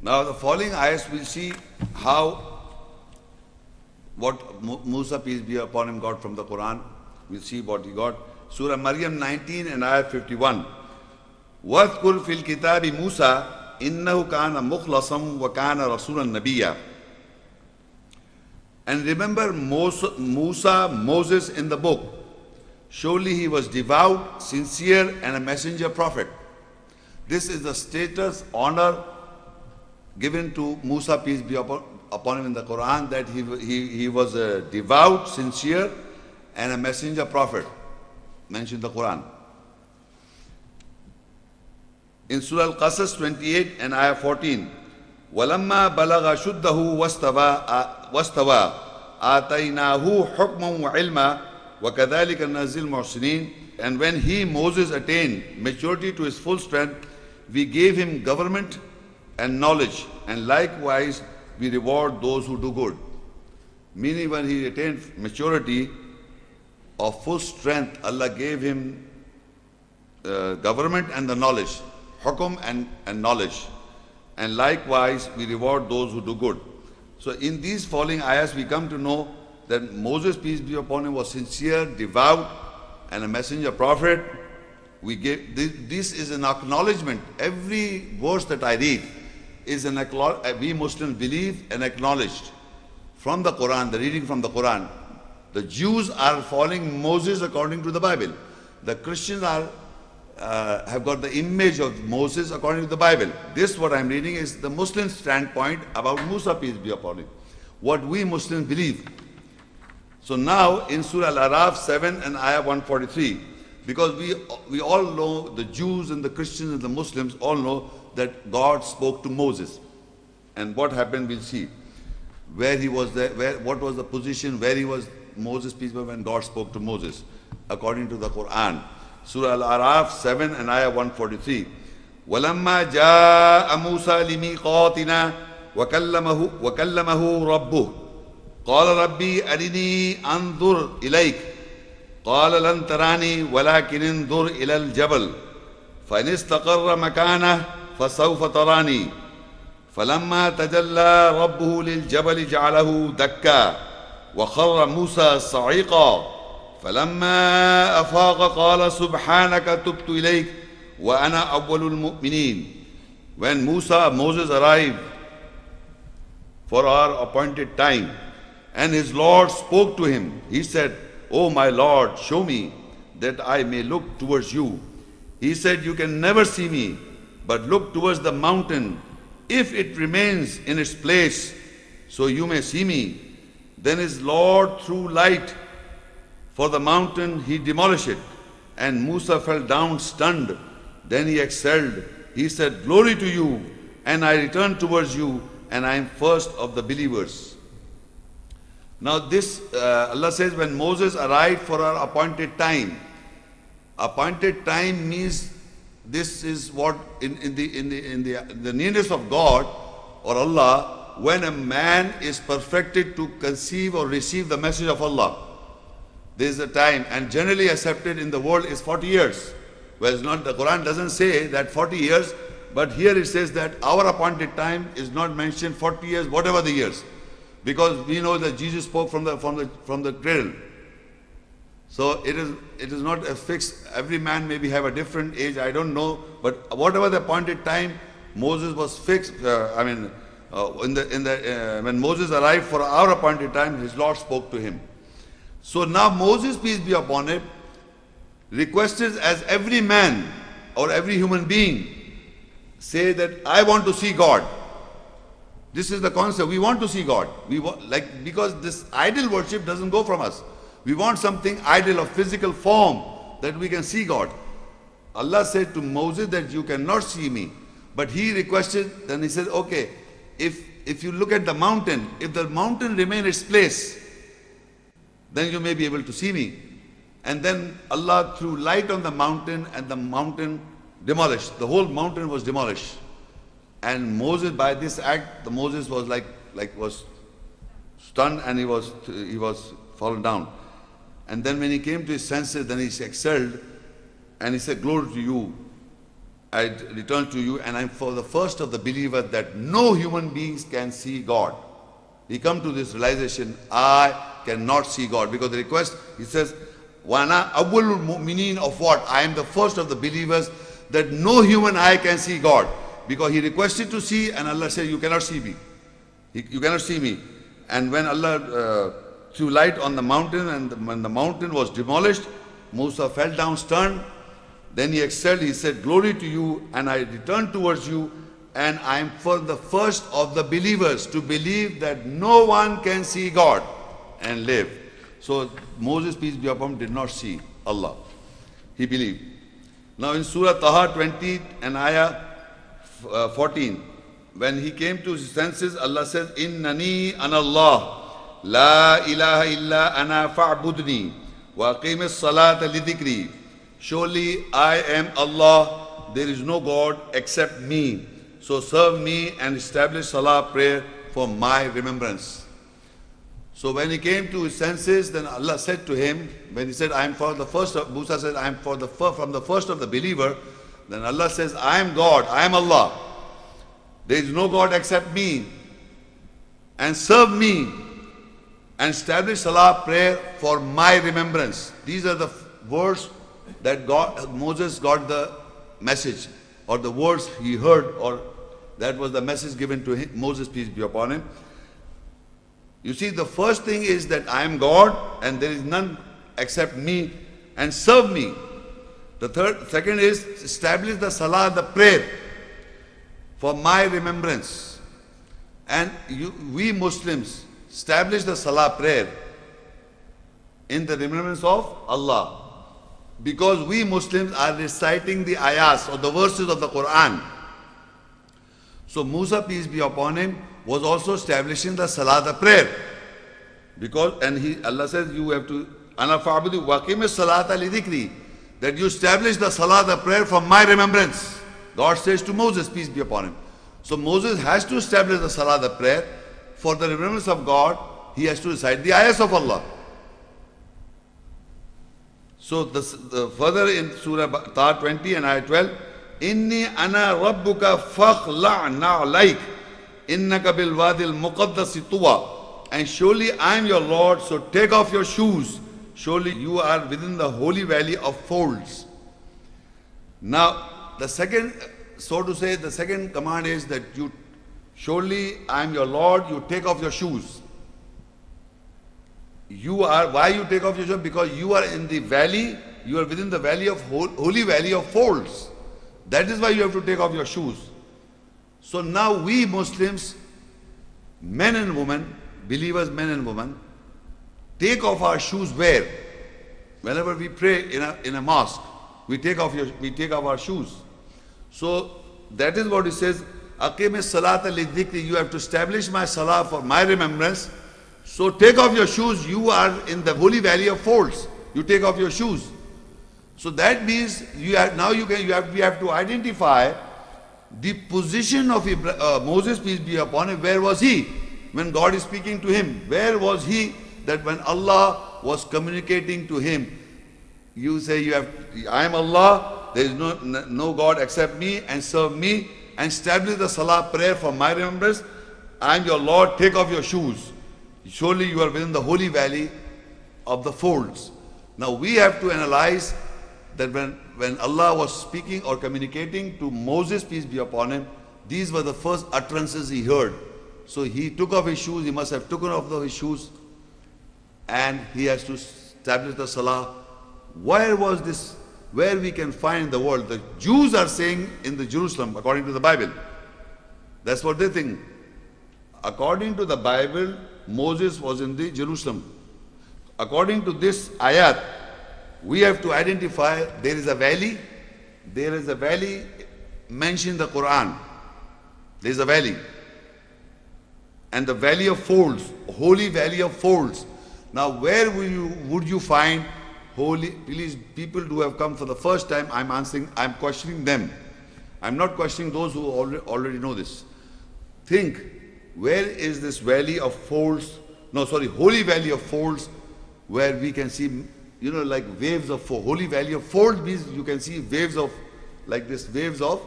Now the following ayahs we'll see how, what Musa, peace be upon him, got from the Quran. We'll see what he got. Surah Maryam 19 and ayah 51. وَاذْكُرْ فِي الْكِتَابِ مُوسَى إِنَّهُ كَانَ مُخْلَصًا وَكَانَ رَسُولًا نَبِيًّا. And remember Musa, Moses in the book. Surely he was devout, sincere, and a messenger prophet. This is the status, honor given to Musa, peace be upon him, in the Quran, that he was a devout, sincere, and a messenger prophet, mentioned in the Quran. In Surah Al-Qasas 28 and ayah 14, وَلَمَّا بَلَغَ شُدَّهُ وَاسْتَوَى آتَيْنَاهُ حُكْمًا وَعِلْمًا وَكَذَلِكَ نَزِلُ الْمُحْسِنِينَ. And when he, Moses, attained maturity to his full strength, we gave him government and knowledge, and likewise we reward those who do good. Meaning, when he attained maturity of full strength, Allah gave him government and the knowledge, hukum and knowledge, and likewise we reward those who do good. So in these following ayahs we come to know that Moses, peace be upon him, was sincere, devout, and a messenger prophet. We gave this is an acknowledgement. Every verse that I read is an acknowledgement. We Muslims believe and acknowledged from the Quran, the reading from the Quran. The Jews are following Moses according to the Bible. The Christians are have got the image of Moses according to the Bible. This, what I'm reading, is the Muslim standpoint about Musa, peace be upon him. What we Muslims believe. So now in Surah Al-Araf 7 and ayah 143, because we all know, the Jews and the Christians and the Muslims all know that God spoke to Moses. And what happened, we'll see. Where he was there, what was the position, where he was, Moses, peace be upon him, when God spoke to Moses, according to the Quran. Surah Al-Araf 7 and ayah 143. وَلَمَّا جَاءَ مُوسَى لِمِيقَاتِنَا وَكَلَّمَهُ رَبُّهُ قَالَ رَبِّي أَرِنِي أَنظُرْ إِلَيْكَ قَالَ لَن تَرَانِي وَلَكِنْ انظُرْ إِلَى الْجَبَلِ فَإِنِ اسْتَقَرَّ مَكَانَهُ فَسَوْفَ تَرَانِي فَلَمَّا تَجَلَّى رَبُّهُ لِلْجَبَلِ جَعَلَهُ دَكًّا وَخَرَّ مُوسَى صَعِيقًا فَلَمَّا أَفَاقَ قَالَ سُبْحَانَكَ تُبْتُ إِلَيْكَ وَأَنَا أَوَّلُ الْمُؤْمِنِينَ. When Moses arrived for our appointed time, and his Lord spoke to him, he said, "O my Lord, show me that I may look towards you." He said, "You can never see me, but look towards the mountain. If it remains in its place, so you may see me." Then his Lord threw light for the mountain, he demolished it, and Musa fell down stunned. Then he exhaled. He said, "Glory to you, and I return towards you, and I am first of the believers." Now this, Allah says, when Moses arrived for our appointed time. Appointed time means this is what in the nearness of God or Allah, when a man is perfected to conceive or receive the message of Allah. There is a time, and generally accepted in the world is 40 years. Well, it's not, the Quran doesn't say that 40 years, but here it says that our appointed time is not mentioned 40 years, whatever the years. Because we know that Jesus spoke from the cradle. So it is not a fixed, every man maybe have a different age, I don't know, but whatever the appointed time, Moses was fixed, when Moses arrived for our appointed time, his Lord spoke to him. So now Moses, peace be upon him, requested as every man or every human being say that I want to see God. This is the concept. We want to see God. Because this idol worship doesn't go from us. We want something idol of physical form that we can see God. Allah said to Moses that you cannot see me. But he requested, then he said, okay, if you look at the mountain, if the mountain remains its place, then you may be able to see me. And then Allah threw light on the mountain, and the mountain demolished. The whole mountain was demolished. And Moses, by this act, Moses was was stunned, and he was fallen down. And then when he came to his senses, then he excelled, and he said, "Glory to you." I return to you, and I'm for the first of the believers that no human beings can see God. He come to this realization, I cannot see God. Because the request, he says, Wana Al-Mominoon of what? I am the first of the believers that no human eye can see God. Because he requested to see, and Allah said, you cannot see me. You cannot see me. And when Allah threw light on the mountain, and when the mountain was demolished, Musa fell down stunned. Then he exhaled, he said, glory to you, and I return towards you, and I am for the first of the believers to believe that no one can see God and live. So Moses, peace be upon him, did not see Allah. He believed. Now in Surah Taha 20 and Ayah 14, when he came to his senses, Allah says, Innani anallah, la ilaha illa ana fa'budni, wa aqimis salata lidhikri. Surely I am Allah, there is no God except me. So serve me and establish salah prayer for my remembrance. So when he came to his senses, then Allah said to him, when he said, I am for the first of, Musa said, I am from the first of the believer, then Allah says, I am God, I am Allah. There is no God except me. And serve me and establish salah prayer for my remembrance. These are the words that Moses got the message, or the words he heard, or that was the message given to him, Moses, peace be upon him. You see, the first thing is that I am God and there is none except me, and serve me. The second is establish the salah, the prayer for my remembrance. And we Muslims establish the salah prayer in the remembrance of Allah. Because we Muslims are reciting the ayahs or the verses of the Quran. So Musa, peace be upon him, was also establishing the salah, the prayer. Because, and Allah says, you have to, ana fa'budu wa aqimis salata lidhikri, that you establish the salah, the prayer for my remembrance. God says to Moses, peace be upon him. So Moses has to establish the salah, the prayer for the remembrance of God. He has to recite the ayahs of Allah. So further in Surah Taha 20 and Ayah 12, Inni ana rabbuka fakhla' na'alaik innaka bil wadil muqaddasi tuwa. And surely I am your Lord, so take off your shoes. Surely you are within the holy valley of folds. Now the second, so to say, the second command is that you, surely I am your Lord, you take off your shoes. You are, why you take off your shoes? Because you are in the valley, you are within the valley of holy valley of folds. That is why you have to take off your shoes. So now we Muslims, men and women, believers, men and women, take off our shoes where? Whenever we pray in a mosque, we take off our shoes. So that is what it says, Aqimis salata lidhikri, you have to establish my salah for my remembrance. So take off your shoes, you are in the holy valley of folds. You take off your shoes. So that means we have to identify the position of Moses, peace be upon him. Where was he when God is speaking to him? Where was he that when Allah was communicating to him? You say, I am Allah, there is no God except me, and serve me, and establish the salah prayer for my remembrance. I am your Lord, take off your shoes. Surely you are within the holy valley of the folds. Now we have to analyze that when Allah was speaking or communicating to Moses, peace be upon him, these were the first utterances he heard. So he took off his shoes, he must have taken off his shoes, and he has to establish the salah. Where was this? Where we can find the world? The Jews are saying in the Jerusalem, according to the Bible. That's what they think. According to the Bible, Moses was in the Jerusalem. According to this ayat, we have to identify there is a valley mentioned in the Quran. There is a valley. And the valley of folds, holy valley of folds. Now where would you find holy, please, people who have come for the first time, I'm questioning them. I'm not questioning those who already know this. Think, where is this valley of folds, holy valley of folds, where we can see, like waves of, holy valley of folds means you can see waves of like this waves of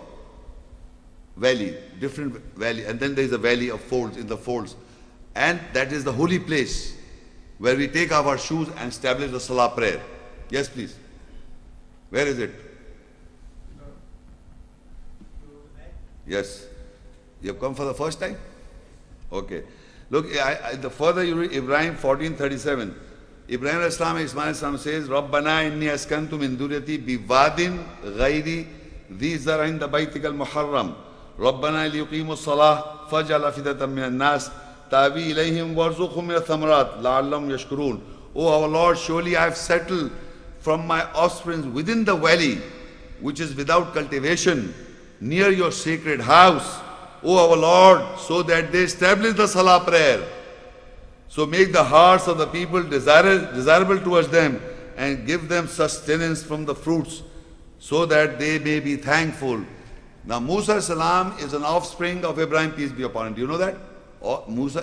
valley, different valley, and then there is a valley of folds, in the folds. And that is the holy place where we take off our shoes and establish the salah prayer. Yes, please. Where is it? Yes. You have come for the first time? Okay. Look, the further you read Ibrahim 14:37. Ibrahim al-Islam, Ismail al-Islam says, Rabbana inni askantu min duriyati biwadin ghayri dhi zara inda baytika al-muharram. Rabbana liyuqimu as-salah faj'al afidatan min an-nas tawi ilayhim warzuqhum min ath-thamarat la'allahum yashkurun. O our Lord, surely I have settled from my offspring within the valley which is without cultivation near your sacred house, O our Lord, so that they establish the salah prayer. So make the hearts of the people desirable towards them and give them sustenance from the fruits so that they may be thankful. Now Musa salam is an offspring of Ibrahim, peace be upon him. Do you know that?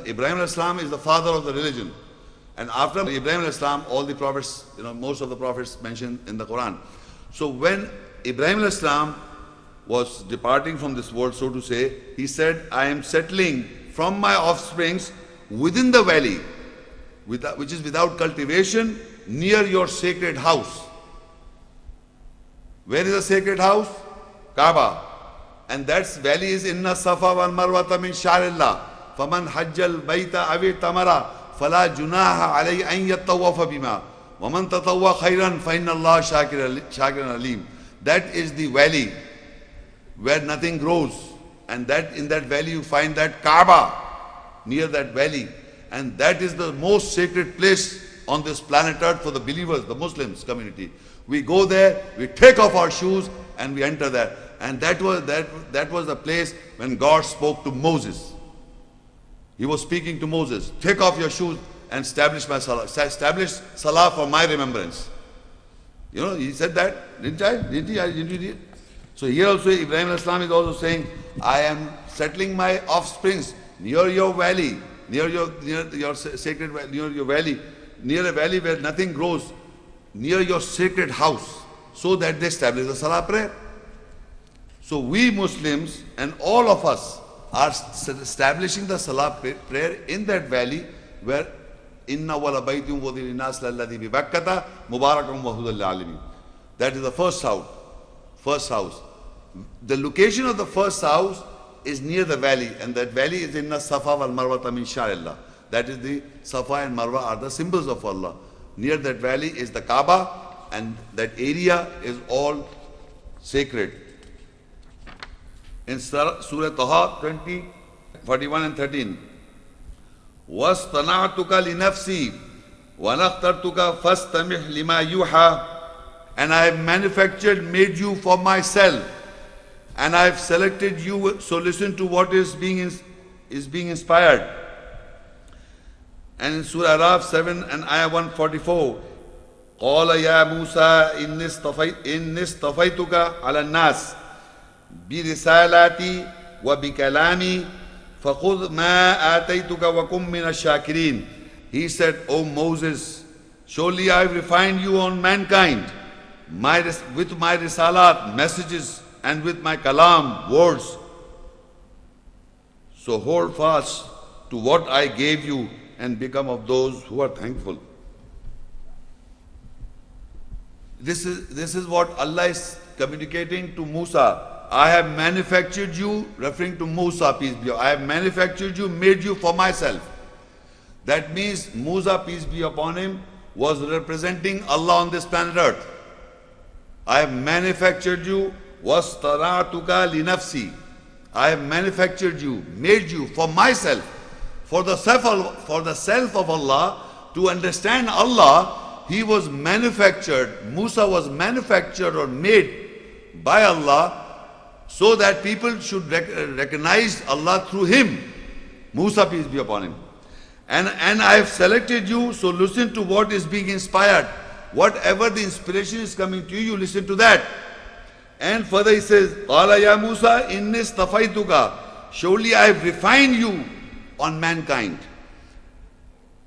Ibrahim salam is the father of the religion. And after Ibrahim salam, all the prophets, most of the prophets mentioned in the Quran. So when Ibrahim salam was departing from this world, so to say, he said, I am settling from my offsprings within the valley, which is without cultivation, near your sacred house. Where is the sacred house? Kaaba. And that valley is Inna Safa wal Marwata min Sha'rillah. Faman hajjal bayta awi tamara fala junaha alayhi an yattawafa bima. Waman tatawwa khairan fa inna Allah shakiran alim. That is the valley where nothing grows. And that in that valley you find that Kaaba, near that valley. And that is the most sacred place on this planet earth for the believers, the Muslims community. We go there, we take off our shoes and we enter there. And that was the place when God spoke to Moses. He was speaking to Moses, take off your shoes and establish my salah. Establish salah for my remembrance. He said that, didn't I? Didn't you? So here also Ibrahim al-Islam is also saying, I am settling my offsprings near your valley, near your sacred valley, near your valley, near a valley where nothing grows, near your sacred house, so that they establish the salah prayer. So we Muslims and all of us are establishing the salah prayer in that valley where inna wala baytum wudil nas lalladhi bi bakkata mubarakun wa hudal alamin. That is the first house. First house. The location of the first house is near the valley, and that valley is Inna Safa wal Marwata min Sha'rillah. That is the Safa and Marwa are the symbols of Allah. Near that valley is the Kaaba, and that area is all sacred. In Surah Taha 20, 41 and 13. وَاسْتَنَعْتُكَ لِنَفْسِي وَنَخْتَرْتُكَ فَاسْتَمِحْ لِمَا يُوحَى. And I have made you for myself, and I have selected you, so listen to what is being inspired. And in Surah Al-Araf 7 and Ayah 144, قَالَ يَا مُوسَى إِنِّي اصْطَفَيْتُكَ عَلَى النَّاسِ بِرِسَالَاتِي وَبِكَلَامِي فَخُذْ مَا آتَيْتُكَ وَكُمْ مِنَ الشَّاكِرِينَ. He said, O Moses, surely I have refined you on mankind with my risalat, messages, and with my kalam, words. So hold fast to what I gave you and become of those who are thankful. This is what Allah is communicating to Musa. I have manufactured you, referring to Musa, peace be upon him. I have manufactured you, made you for myself. That means Musa, peace be upon him, was representing Allah on this planet earth. I have manufactured you, وَاسْتَرَعْتُكَ لِنَفْسِي. I have manufactured you, made you for myself, for the self of Allah. To understand Allah, he was manufactured, Musa was manufactured or made by Allah, so that people should recognize Allah through him. Musa, peace be upon him. And I have selected you, so listen to what is being inspired. Whatever the inspiration is coming to you, you listen to that. And further he says, قَالَ يَا مُوسَى إِنِّي اصْطَفَيْتُكَ. Surely I have refined you on mankind.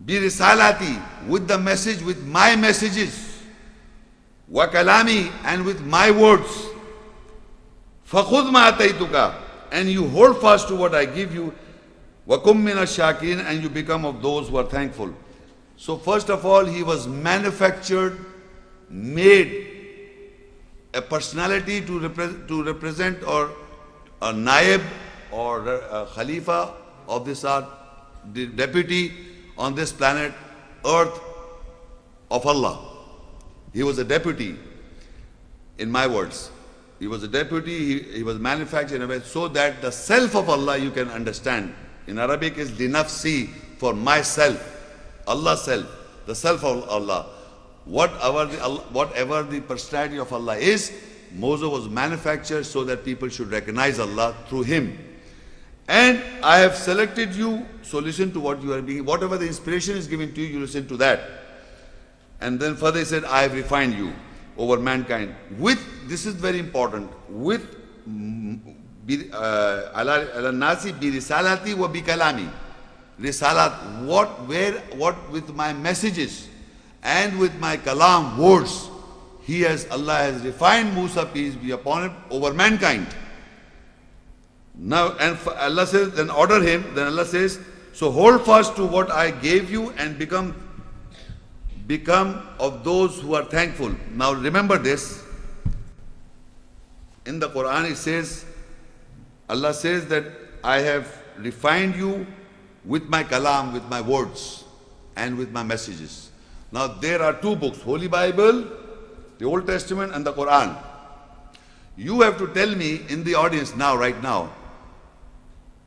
بِرِسَالَاتِي, with the message, with my messages. وَكَلَامِي, and with my words. فَخُذْ مَا أَتَيْتُكَ, and you hold fast to what I give you. وَكُمْ مِنَ الشَّاكِرِينَ, and you become of those who are thankful. So first of all, he was manufactured, made a personality to represent, or a naib, or a khalifa of this earth, the deputy on this planet earth of Allah. He was a deputy, in my words. He was a deputy, he was manufactured in a way so that the self of Allah you can understand. In Arabic is linafsi, for myself. Allah's self, the self of Allah. Whatever the personality of Allah is, Moses was manufactured so that people should recognize Allah through him. And I have selected you, so listen to what you are being, whatever the inspiration is given to you, you listen to that. And then further he said, I have refined you over mankind. With, this is very important, with ala nasi bi risalati wa bi kalami. Risalat, what with my messages and with my kalam, words, Allah has refined Musa, peace be upon him, over mankind. Now, and Allah says, then order him, then Allah says, so hold fast to what I gave you and become of those who are thankful. Now remember this, in the Quran it says, Allah says that I have refined you with my kalam, with my words, and with my messages. Now there are two books, Holy Bible, the Old Testament, and the Quran. You have to tell me in the audience now, right now,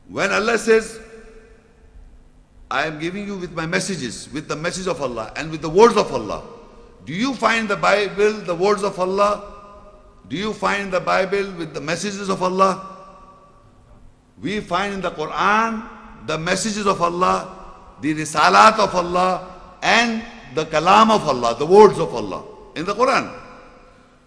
when Allah says, I am giving you with my messages, with the message of Allah, and with the words of Allah. Do you find the Bible, the words of Allah? Do you find the Bible with the messages of Allah? We find in the Quran the messages of Allah, the risalat of Allah, and the kalam of Allah, the words of Allah in the Quran.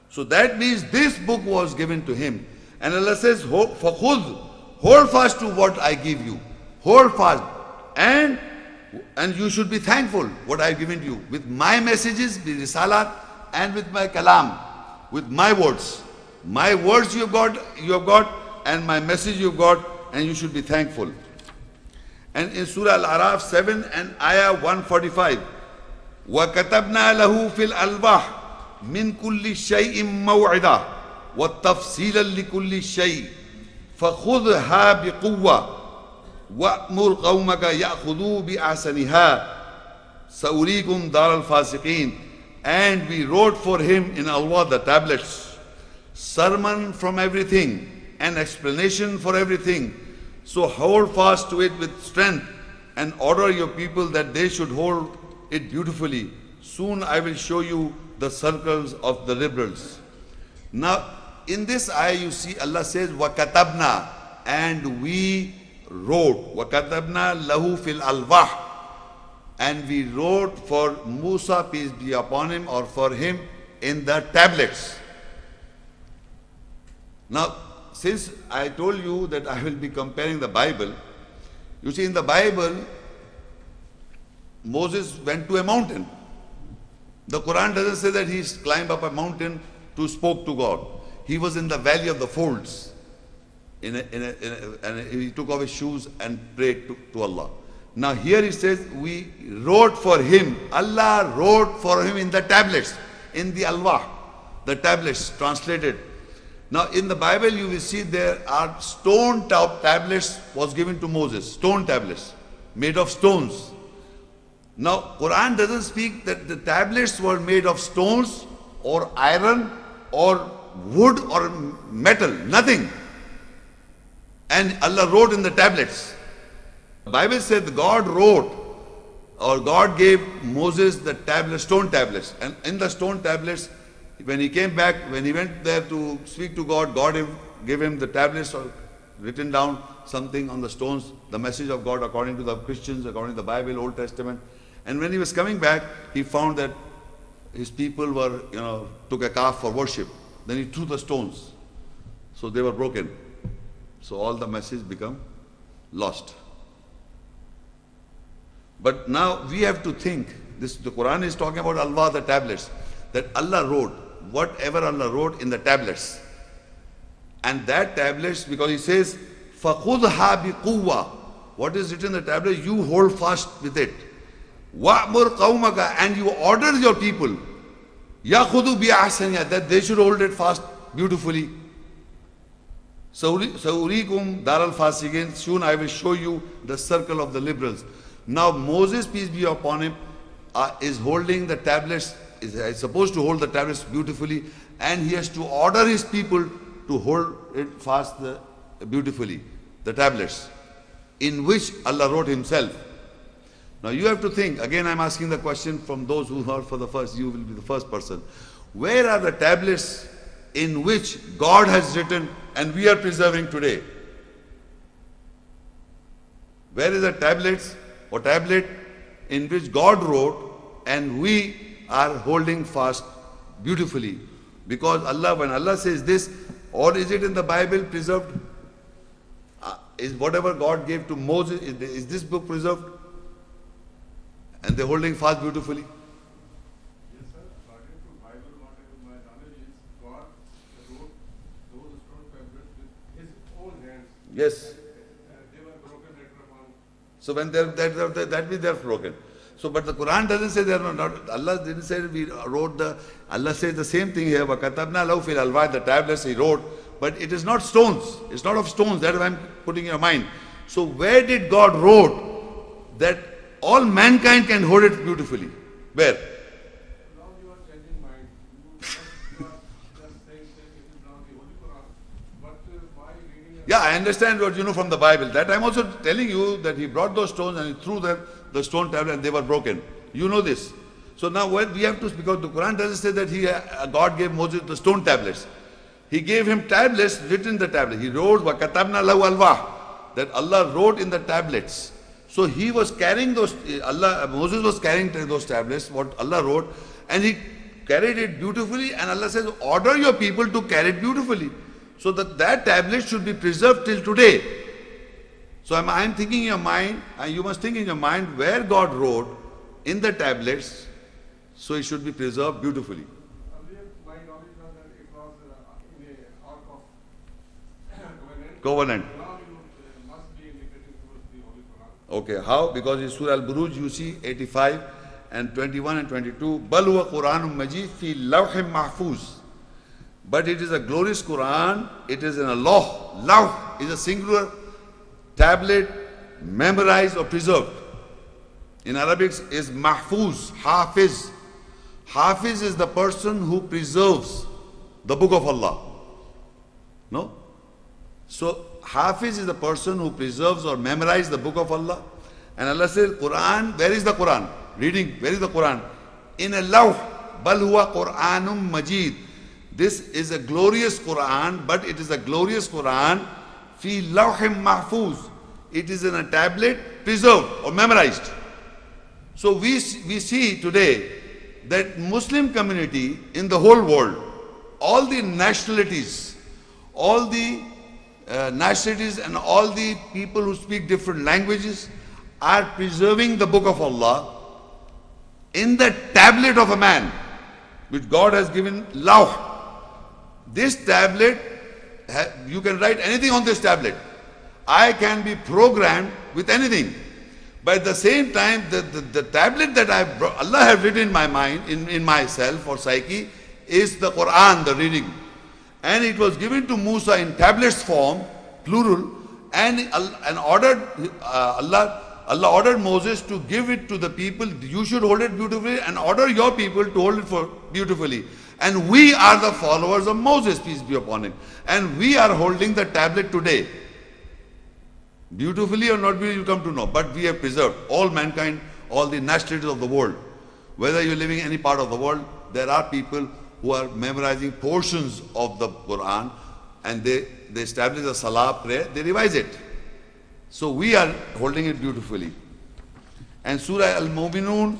So that means this book was given to him. And Allah says, فَخُذْ, hold fast to what I give you. Hold fast. And you should be thankful what I have given to you. With my messages, the risalat, and with my kalam, with my words. My words you have got, and my message you have got, and you should be thankful. And in Surah Al-Araf 7 and Ayah 145, وَكَتَبْنَا لَهُ فِي الْأَلْوَاحِ مِنْ كُلِّ شَيْءٍ مَوْعِدًا وَتَفْصِيلًا لِكُلِّ شَيْءٍ فَخُذْهَا بِقُوَّةٍ وَأْمُرْ قَوْمَكَ يَأْخُذُوا بِأَحْسَنِهَا سَأُرِيكُمْ دَارَ الْفَاسِقِينَ. And we wrote for him in Al-Wa, the tablets, sermon from everything and explanation for everything. So hold fast to it with strength and order your people that they should hold it beautifully. Soon I will show you the circles of the liberals. Now in this ayah you see Allah says وَكَتَبْنَا, and we wrote, وَكَتَبْنَا لَهُ فِي الْأَلْوَاحِ, and we wrote for Musa, peace be upon him, or for him in the tablets. Now since I told you that I will be comparing the Bible, you see in the Bible Moses went to a mountain. The Quran doesn't say that he climbed up a mountain to spoke to God. He was in the valley of the folds, and he took off his shoes and prayed to Allah. Now here he says we wrote for him. Allah wrote for him in the tablets, in the Alwah, the tablets translated. Now in the Bible you will see there are stone tablets was given to Moses, stone tablets made of stones. Now Quran doesn't speak that the tablets were made of stones or iron or wood or metal, nothing. And Allah wrote in the tablets. The Bible said God wrote, or God gave Moses the tablets, stone tablets. And in the stone tablets, when he came back, when he went there to speak to God, God gave him the tablets or written down something on the stones, the message of God according to the Christians, according to the Bible, Old Testament. And when he was coming back, he found that his people were, took a calf for worship. Then he threw the stones. So they were broken. So all the message become lost. But now we have to think, the Quran is talking about Alwa, the tablets, that Allah wrote, whatever Allah wrote in the tablets. And that tablets, because he says, فَخُذْهَا بِقُوَّةٍ. What is written in the tablet, you hold fast with it. وَأْمُرْ قَوْمَكَ. And you order your people, يَخُذُوا بِأَحْسَنِهَا, that they should hold it fast beautifully. Saurikum Daral Fasiqin, soon I will show you the circle of the liberals. Now Moses, peace be upon him, is holding the tablets, is supposed to hold the tablets beautifully, and he has to order his people to hold it fast beautifully, the tablets, in which Allah wrote himself. Now you have to think, again I'm asking the question from those who heard for the first, you will be the first person. Where are the tablets in which God has written and we are preserving today? Where is the tablets or tablet in which God wrote and we are holding fast beautifully? Because Allah, when Allah says this, or is it in the Bible preserved? Is whatever God gave to Moses, is this book preserved? And they're holding fast beautifully? Yes. They were broken later upon. So when that means they're broken. So but the Quran doesn't say they're not. Allah didn't say we wrote the. Allah says the same thing here. وَكَتَبْنَا لَهُ فِي الْأَلْوَاحِ, the tablets he wrote, but it is not stones. It's not of stones. That's what I'm putting in your mind. So where did God wrote that all mankind can hold it beautifully? Where? Now you are changing mind. You are just saying that it is now the Holy Quran. But why reading it? Yeah, I understand what you know from the Bible. That I'm also telling you that he brought those stones and he threw them, the stone tablet, and they were broken. You know this. So now what we have to, because the Quran doesn't say that God gave Moses the stone tablets. He gave him tablets, written in the tablet. He wrote, وَكَتَبْنَا لَهُ الْأَلْوَاحِ, that Allah wrote in the tablets. So he was carrying those, Moses was carrying those tablets, what Allah wrote, and he carried it beautifully, and Allah says, order your people to carry it beautifully. So that tablet should be preserved till today. So I'm thinking in your mind, and you must think in your mind where God wrote in the tablets, so it should be preserved beautifully. Earlier, my knowledge was that it was in a ark of Covenant. Now you must be indicating towards the Holy Quran. Okay, how? Because in Surah Al-Burooj you see 85 and 21 and 22. Bal huwa Quranun Majid fi lawhim mahfuz. But it is a glorious Quran. It is in a law. Lawh is a singular tablet, memorized or preserved. In Arabic is mahfuz, hafiz. Hafiz is the person who preserves the book of Allah. No? So Hafiz is the person who preserves or memorizes the book of Allah. And Allah says, Quran, where is the Quran? Reading, where is the Quran? In a lawh, bal huwa Quranum Majid. This is a glorious Quran, but it is a glorious Quran fi lawhim mahfuz. It is in a tablet preserved or memorized. So we see today that Muslim community in the whole world, all the nationalities, all the nationalities and all the people who speak different languages are preserving the book of Allah in the tablet of a man, which God has given lawh. This tablet, you can write anything on this tablet. I can be programmed with anything. But at the same time, the tablet that Allah has written in my mind, in myself or psyche, is the Quran, the reading. And it was given to Musa in tablets form, plural, and Allah ordered Moses to give it to the people. You should hold it beautifully, and order your people to hold it beautifully. And we are the followers of Moses, peace be upon him. And we are holding the tablet today. Beautifully or not beautifully, you come to know. But we have preserved all mankind, all the nationalities of the world. Whether you're living in any part of the world, there are people who are memorizing portions of the Quran, and they establish a salah prayer, they revise it. So we are holding it beautifully. And Surah Al-Mominoon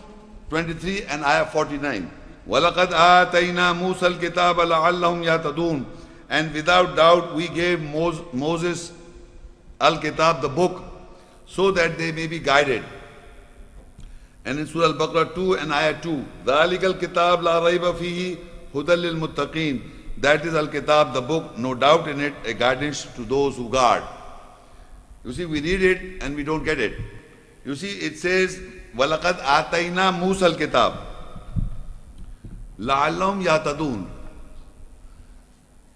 23 and Ayah 49. وَلَقَدْ آتَيْنَا مُوسَى الْكِتَابَ لَعَلَّهُمْ يَهْتَدُونَ. And without doubt we gave Moses Al-Kitab, the book, so that they may be guided. And in Surah Al-Baqara 2 and Ayah 2, ذَلِكَ الْكِتَابَ لَا رَيْبَ فِيهِ هُدًى لِلْمُتَّقِينَ. That is Al-Kitab, the book, no doubt in it, a guidance to those who guard. You see, we read it and we don't get it. You see, it says, وَلَقَدْ آتَيْنَا مُوسَى الْكِتَابِ لَعَلَّهُمْ يَهْتَدُونَ.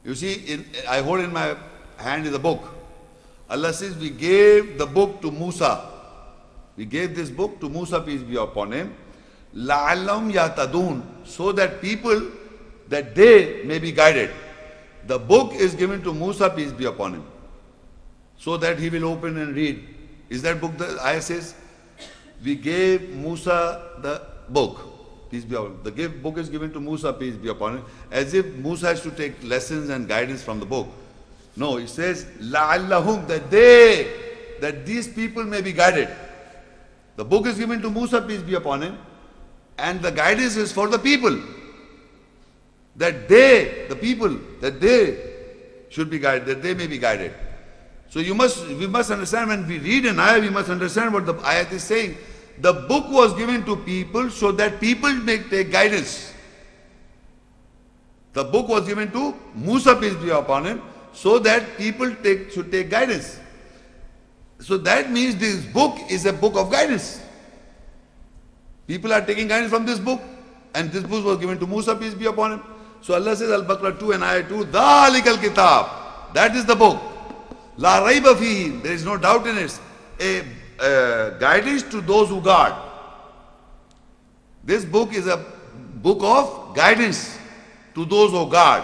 You see, I hold in my hand is a book. Allah says, we gave the book to Musa. We gave this book to Musa, peace be upon him. لَعَلَّهُمْ يَهْتَدُونَ. So that people, that they may be guided. The book is given to Musa, peace be upon him, so that he will open and read. Is that book, the ayah says, we gave Musa the book, peace be upon him. The book is given to Musa, peace be upon him, as if Musa has to take lessons and guidance from the book. No, it says, لَعَلَّهُمْ, that these people may be guided. The book is given to Musa, peace be upon him, and the guidance is for the people. That they, the people, that they should be guided, that they may be guided. So we must understand, when we read an ayah, we must understand what the ayat is saying. The book was given to people so that people may take guidance. The book was given to Musa, peace be upon him, so that people should take guidance. So that means this book is a book of guidance. People are taking guidance from this book, and this book was given to Musa, peace be upon him. So Allah says, Al-Baqara 2 and Ayah 2, ذَلِكَ الْكِتَابِ, that is the book. لَا رَيْبَ فِيهِ, there is no doubt in it. A guidance to those who guard. This book is a book of guidance to those who guard.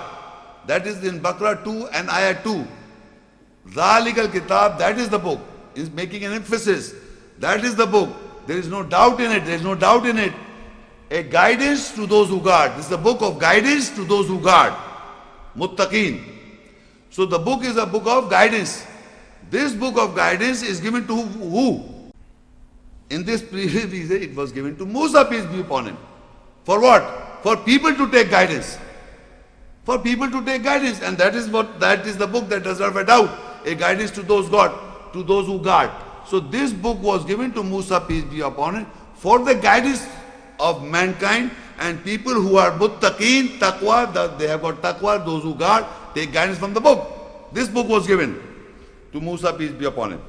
That is in Baqarah 2 and Ayah 2. ذَلِكَ الْكِتَابِ, that is the book. Is making an emphasis. That is the book. There is no doubt in it. There is no doubt in it. A guidance to those who guard. This is the book of guidance to those who guard. Muttaqeen. So the book is a book of guidance. This book of guidance is given to who? In this previous reason, it was given to Musa, peace be upon him. For what? For people to take guidance. For people to take guidance. And that is the book that does not have a doubt. A guidance to those who guard. So this book was given to Musa, peace be upon him, for the guidance of mankind and people who are muttaqeen, taqwa, they have got taqwa, those who guard, take guidance from the book. This book was given to Musa, peace be upon him.